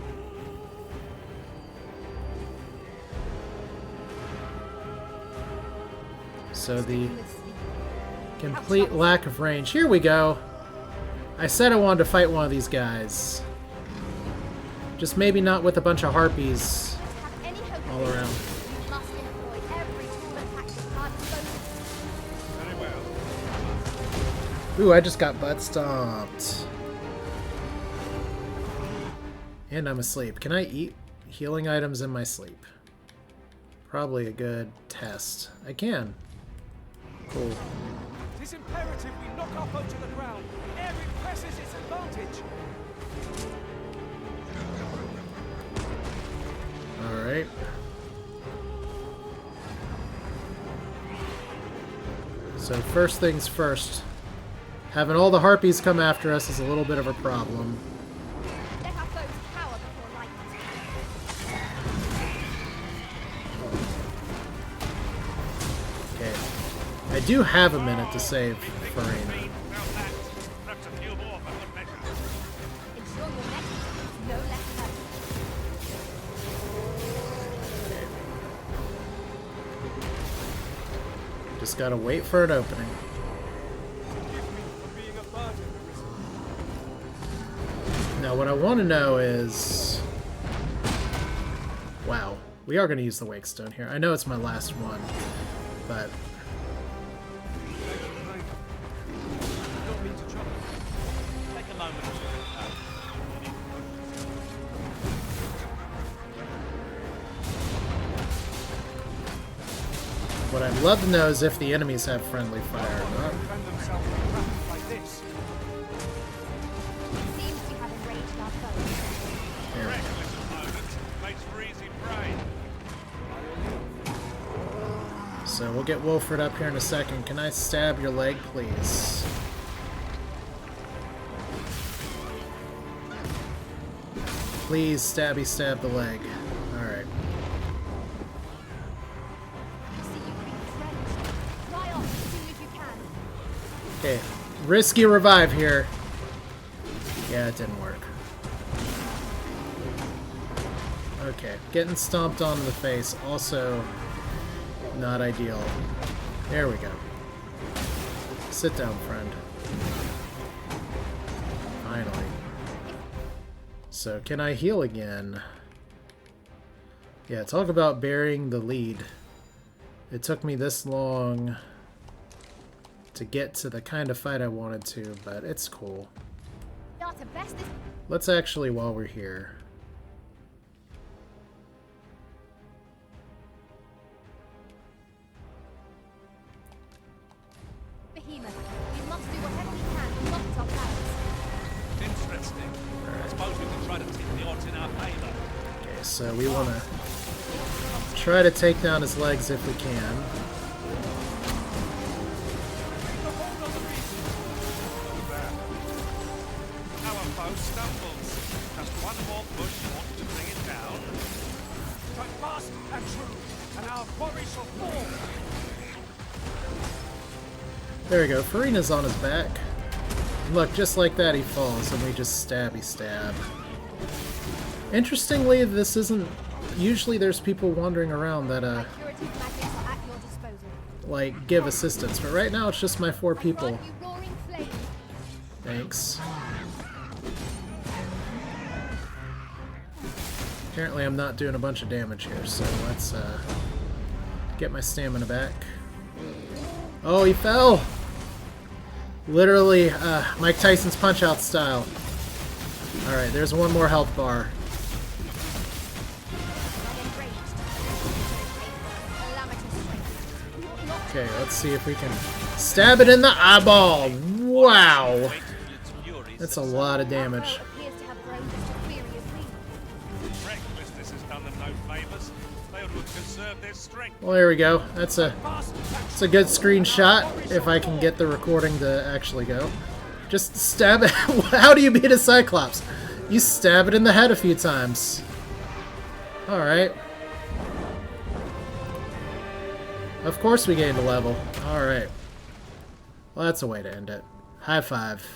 So the complete lack of range. Here we go. I said I wanted to fight one of these guys. Just maybe not with a bunch of harpies Have any hope all of around. You must Ooh, I just got butt stomped. And I'm asleep. Can I eat healing items in my sleep? Probably a good test. I can. Cool. It is imperative we knock our foe to the ground. Air impresses its advantage. Alright. So first things first. Having all the harpies come after us is a little bit of a problem. Let our foes cower before lightning. Okay. I do have a minute to save Farina. Perhaps a few more for good measure. Ensure your next is no less hurt. Just gotta wait for an opening. Forgive me for being a burden, Arisen. Now what I want to know is... Wow. We are going to use the Wake Stone here. I know it's my last one, but... I don't mean to trouble. Take a moment to What I'd love to know is if the enemies have friendly fire or not. Defend themselves from traps like this. It seems we have enraged our foes. Here. Reckless opponent makes for easy prey. So we'll get Wolford up here in a second. Can I stab your leg, please? Please stabby stab the leg. Alright. You see you've been drenched. Dry off as soon as you can. Okay. Risky revive here. Yeah, it didn't work. Okay. Getting stomped on in the face. Also not ideal. There we go. Sit down, friend. Finally. So, can I heal again? Yeah, talk about burying the lead. It took me this long to get to the kind of fight I wanted to, but it's cool. Not to best this. Let's actually, while we're here... Behemoth, we must do whatever we can to lock our plans. Interesting. I suppose we can try to tip the odds in our favour. Okay, so we want to try to take down his legs if we can. Our foe stumbles. Just one more push wants to bring it down. Strike fast and true, and our quarry shall fall. There we go. Farina's on his back. Look, just like that he falls, and we just stabby stab. Interestingly, this isn't... Usually there's people wandering around that, My curative magics are at your disposal. like, give assistance. But right now it's just my 4 people. Run, you roaring flame. Thanks. Apparently I'm not doing a bunch of damage here, so let's, get my stamina back. Oh, he fell! Literally, Mike Tyson's Punch-Out style. Alright, there's one more health bar. I'm enraged. Calamitous strength. Not Okay, let's see if we can stab it in the eyeball! Wow! Wait till its fury That's a sets lot of Our damage. foe appears to have grown just as weary as we. Recklessness has done them no favours. They ought to have conserved their strength. Well, there we go. That's a good screenshot, if I can get the recording to actually go. Just stab it. How do you beat a Cyclops? You stab it in the head a few times. Alright. Of course we gained a level. Alright. Well, that's a way to end it. High five.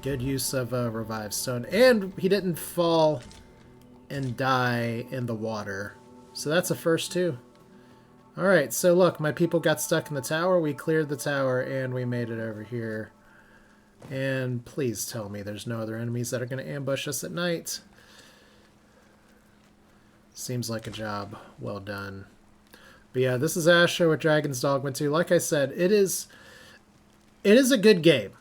Good use of Revive Stone. And he didn't fall and die in the water. So that's a first too. Alright, so look, my people got stuck in the tower, we cleared the tower, and we made it over here. And please tell me there's no other enemies that are going to ambush us at night. Seems like a job well done. But yeah, this is Asher with Dragon's Dogma 2. Like I said, it is a good game.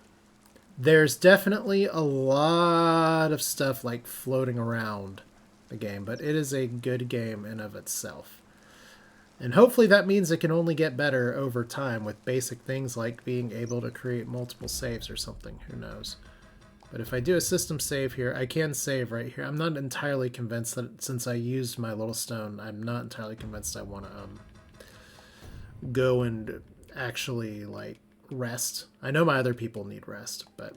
There's definitely a lot of stuff like floating around the game, but it is a good game in of itself. And hopefully that means it can only get better over time with basic things like being able to create multiple saves or something. Who knows? But if I do a system save here, I can save right here. I'm not entirely convinced that since I used my little stone, I'm not entirely convinced I want to go and actually like rest. I know my other people need rest, but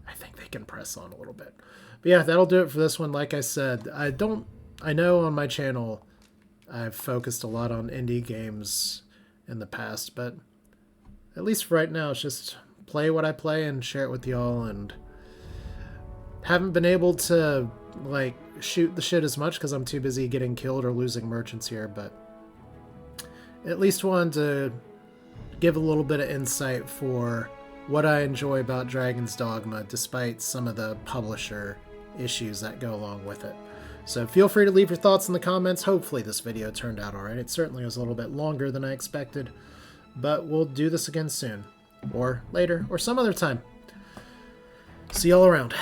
I think they can press on a little bit. But yeah, that'll do it for this one. Like I said, I know on my channel I've focused a lot on indie games in the past, but at least for right now, it's just play what I play and share it with y'all. And haven't been able to like shoot the shit as much because I'm too busy getting killed or losing merchants here, but at least wanted to give a little bit of insight for what I enjoy about Dragon's Dogma, despite some of the publisher issues that go along with it. So feel free to leave your thoughts in the comments. Hopefully this video turned out alright. It certainly was a little bit longer than I expected, but we'll do this again soon, or later, or some other time. See y'all around.